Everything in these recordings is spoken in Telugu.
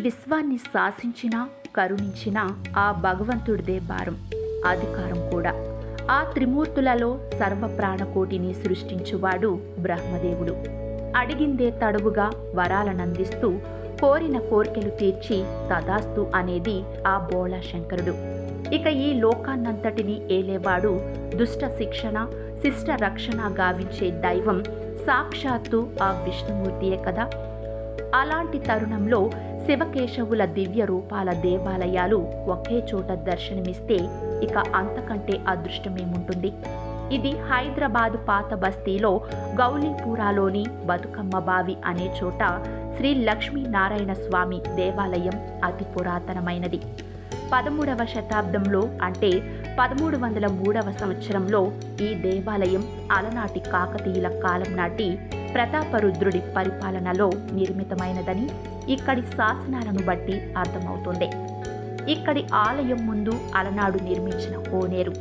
విశ్వాన్ని శాసించిన కరుణించిన ఆ భగవంతుడిదే భారం, అధికారం కూడా. ఆ త్రిమూర్తులలో సర్వ ప్రాణకోటిని సృష్టించువాడు బ్రహ్మదేవుడు. అడిగిందే తడువుగా వరాలనందిస్తూ కోరిన కోర్కెలు తీర్చి తదాస్తు అనేది ఆ బోళా శంకరుడు. ఇక ఈ లోకాన్నంతటినీ ఏలేవాడు దుష్ట శిక్షణ శిష్ట రక్షణ గావించే దైవం సాక్షాత్తు ఆ విష్ణుమూర్తియే కదా. అలాంటి తరుణంలో శివకేశవుల దివ్య రూపాల దేవాలయాలు ఒకే చోట దర్శనమిస్తే ఇక అంతకంటే అదృష్టమేముంటుంది. ఇది హైదరాబాదు పాత బస్తీలో గౌలీపురాలోని బతుకమ్మ బావి అనే చోట శ్రీ లక్ష్మీనారాయణ స్వామి దేవాలయం అతి పురాతనమైనది. 13వ శతాబ్దంలో అంటే 1303వ సంవత్సరంలో ఈ దేవాలయం అలనాటి కాకతీయుల కాలం నాటి ప్రతాపరుద్రుడి పరిపాలనలో నిర్మితమైనదని ఇక్కడి శాసనాలను బట్టి అర్థమవుతుంది. ఇక్కడి ఆలయం ముందు అలనాడు నిర్మించిన కోనేరు.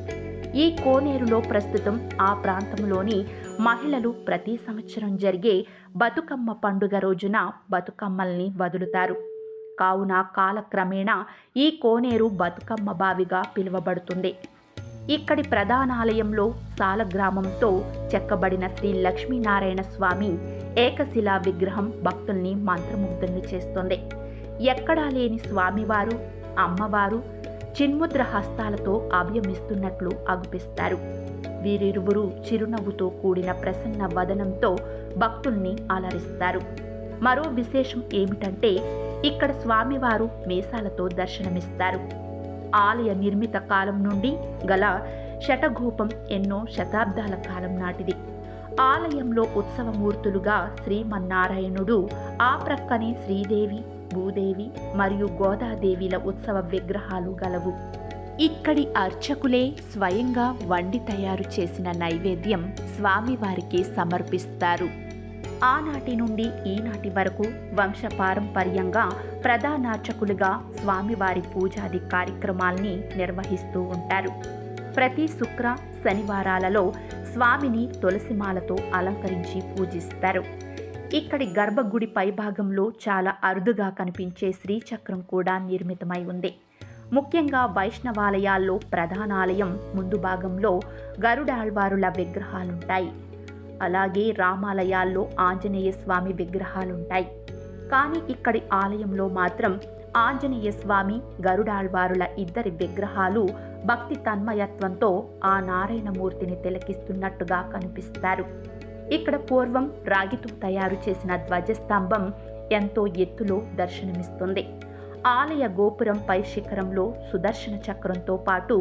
ఈ కోనేరులో ప్రస్తుతం ఆ ప్రాంతంలోని మహిళలు ప్రతి సంవత్సరం జరిగే బతుకమ్మ పండుగ రోజున బతుకమ్మల్ని వదులుతారు. కావున కాలక్రమేణా ఈ కోనేరు బతుకమ్మ బావిగా పిలువబడుతుంది. ఇక్కడి ప్రధానాలయంలో సాలగ్రామంతో చెక్కబడిన శ్రీ లక్ష్మీనారాయణ స్వామి ఏకశిలా విగ్రహం భక్తుల్ని మంత్రముగ్ధుల్ని చేస్తుంది. ఎక్కడా లేని స్వామివారు అమ్మవారు చిన్ముద్ర హస్తాలతో అభయమిస్తున్నట్లు అగుపిస్తారు. వీరిరువురు చిరునవ్వుతో కూడిన ప్రసన్న వదనంతో భక్తుల్ని అలరిస్తారు. మరో విశేషం ఏమిటంటే ఇక్కడ స్వామివారు మీసాలతో దర్శనమిస్తారు. ఆలయ నిర్మిత కాలం నుండి గల శటగోపం ఎన్నో శతాబ్దాల కాలం నాటిది. ఆలయంలో ఉత్సవమూర్తులుగా శ్రీమన్నారాయణుడు, ఆ ప్రక్కనే శ్రీదేవి, భూదేవి మరియు గోదాదేవిల ఉత్సవ విగ్రహాలు గలవు. ఇక్కడి అర్చకులే స్వయంగా వండి తయారు చేసిన నైవేద్యం స్వామివారికి సమర్పిస్తారు. ఆనాటి నుండి ఈనాటి వరకు వంశపారంపర్యంగా ప్రధానార్చకులుగా స్వామివారి పూజాది కార్యక్రమాల్ని నిర్వహిస్తూ ఉంటారు. ప్రతి శుక్ర శనివారాలలో స్వామిని తులసిమాలతో అలంకరించి పూజిస్తారు. ఇక్కడి గర్భగుడి పైభాగంలో చాలా అరుదుగా కనిపించే శ్రీచక్రం కూడా నిర్మితమై ఉంది. ముఖ్యంగా వైష్ణవాలయాల్లో ప్రధానాలయం ముందు భాగంలో గరుడాళ్వారుల విగ్రహాలుంటాయి. అలాగే రామాలయాల్లో ఆంజనేయ స్వామి విగ్రహాలుంటాయి. కానీ ఇక్కడి ఆలయంలో మాత్రం ఆంజనేయ స్వామి గరుడాళ్వారుల ఇద్దరి విగ్రహాలు భక్తి తన్మయత్వంతో ఆ నారాయణమూర్తిని తిలకిస్తున్నట్టుగా కనిపిస్తారు. ఇక్కడ పూర్వం రాగితో తయారు చేసిన ధ్వజస్తంభం ఎంతో ఎత్తులో దర్శనమిస్తుంది. ఆలయ గోపురం పై శిఖరంలో సుదర్శన చక్రంతో పాటు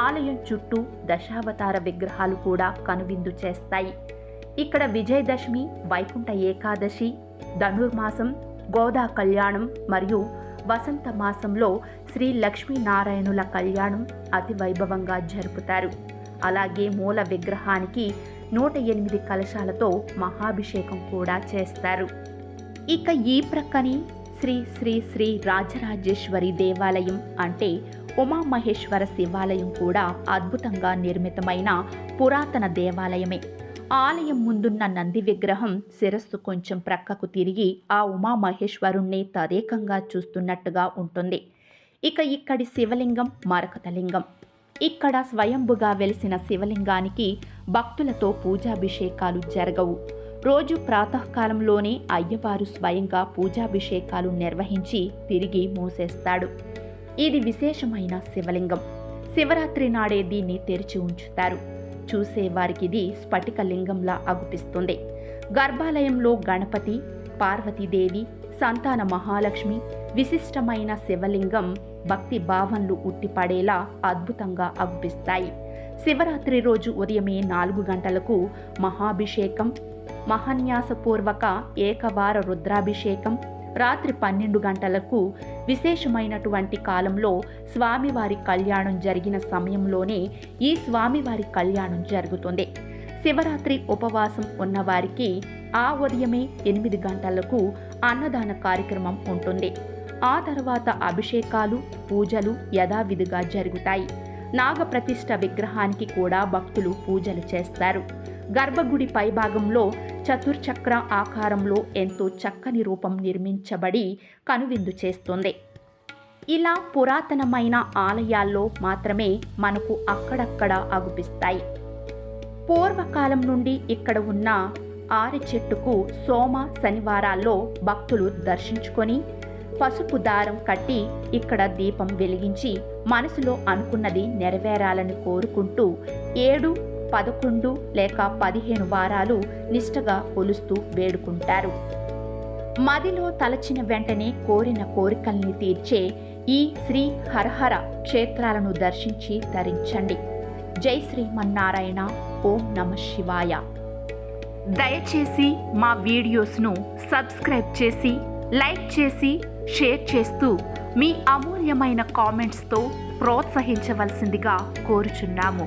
ఆలయం చుట్టూ దశావతార విగ్రహాలు కూడా కనువిందు చేస్తాయి. ఇక్కడ విజయదశమి, వైకుంఠ ఏకాదశి, ధనుర్మాసం, గోదా కళ్యాణం మరియు వసంత మాసంలో శ్రీ లక్ష్మీనారాయణుల కళ్యాణం అతి వైభవంగా జరుపుతారు. అలాగే మూల విగ్రహానికి 108 కలశాలతో మహాభిషేకం కూడా చేస్తారు. ఇక ఈ ప్రక్కని శ్రీ శ్రీ శ్రీ రాజరాజేశ్వరి దేవాలయం అంటే ఉమామహేశ్వర శివాలయం కూడా అద్భుతంగా నిర్మితమైన పురాతన దేవాలయమే. ఆలయం ముందున్న నంది విగ్రహం శిరస్సు కొంచెం ప్రక్కకు తిరిగి ఆ ఉమామహేశ్వరుణ్ణి తదేకంగా చూస్తున్నట్టుగా ఉంటుంది. ఇక ఇక్కడి శివలింగం మరకతలింగం. ఇక్కడ స్వయంభుగా వెలిసిన శివలింగానికి భక్తులతో పూజాభిషేకాలు జరగవు. రోజు ప్రాతకాలంలోనే అయ్యవారు స్వయంగా పూజాభిషేకాలు నిర్వహించి తిరిగి మూసేస్తాడు. ఇది విశేషమైన శివలింగం. శివరాత్రి నాడే దీన్ని తెరిచి ఉంచుతారు. చూసేవారికిది స్ఫటికలింగంలా అగుపిస్తుంది. గర్భాలయంలో గణపతి, పార్వతీదేవి, సంతాన మహాలక్ష్మి, విశిష్టమైన శివలింగం భక్తి భావనలు ఉట్టిపడేలా అద్భుతంగా అగుపిస్తాయి. శివరాత్రి రోజు ఉదయమే 4 గంటలకు మహాభిషేకం, మహాన్యాసపూర్వక ఏకవార రుద్రాభిషేకం, రాత్రి 12 గంటలకు విశేషమైనటువంటి కాలంలో స్వామివారి కళ్యాణం జరిగిన సమయంలోనే ఈ స్వామివారి కళ్యాణం జరుగుతుంది. శివరాత్రి ఉపవాసం ఉన్నవారికి ఆ ఉదయమే 8 గంటలకు అన్నదాన కార్యక్రమం ఉంటుంది. ఆ తర్వాత అభిషేకాలు, పూజలు యథావిధిగా జరుగుతాయి. నాగప్రతిష్ఠ విగ్రహానికి కూడా భక్తులు పూజలు చేస్తారు. గర్భగుడి పైభాగంలో చతుర్చక్ర ఆకారంలో ఎంతో చక్కని రూపం నిర్మించబడి కనువిందు చేస్తుంది. ఇలా పురాతనమైన ఆలయాల్లో మాత్రమే మనకు అక్కడక్కడ అగుపిస్తాయి. పూర్వకాలం నుండి ఇక్కడ ఉన్న ఆరి చెట్టుకు సోమ శనివారాల్లో భక్తులు దర్శించుకొని పసుపు దారం కట్టి ఇక్కడ దీపం వెలిగించి మనసులో అనుకున్నది నెరవేరాలని కోరుకుంటూ 7, 11 లేక 15 వారాలు నిష్టగా కొలుస్తూ వేడుకుంటారు. మదిలో తలచిన వెంటనే కోరిన కోరికల్ని తీర్చే ఈ శ్రీ హరహర క్షేత్రాలను దర్శించి తరించండి. జై శ్రీమన్నారాయణ. ఓం నమః శివాయ. దయచేసి మా వీడియోస్ను సబ్స్క్రైబ్ చేసి, లైక్ చేసి, షేర్ చేస్తూ మీ అమూల్యమైన కామెంట్స్తో ప్రోత్సహించవలసిందిగా కోరుచున్నాము.